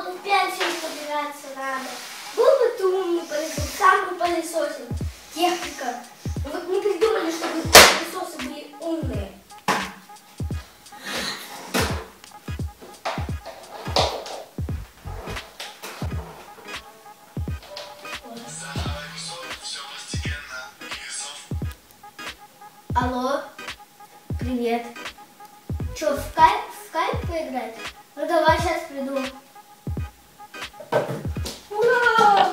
работу, пенсию собираться надо. Был бы ты умный пылесос, сам бы пылесосил. Техника. Вот не придумали, чтобы пылесосы были умные. Алло, привет. Че, в кайф поиграть? Ну давай, сейчас приду. Ура!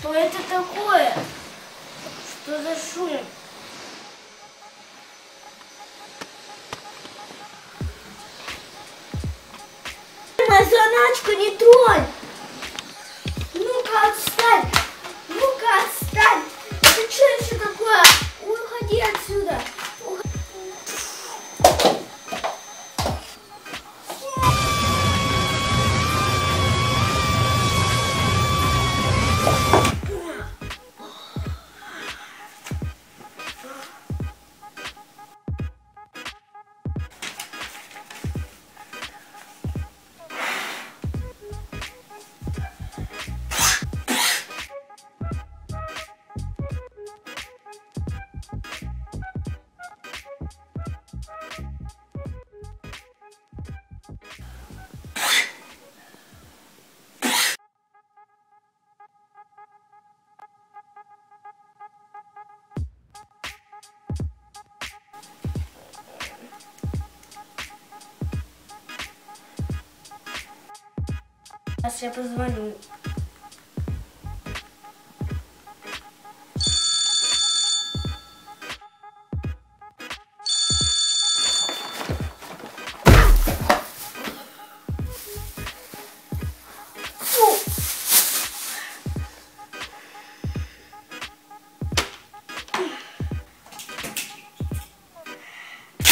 Что это такое? Что за шум? Мою заначку не тронь! Ну-ка отстань! Ну-ка отстань! Это что еще такое? Уходи отсюда! Сейчас я позвоню.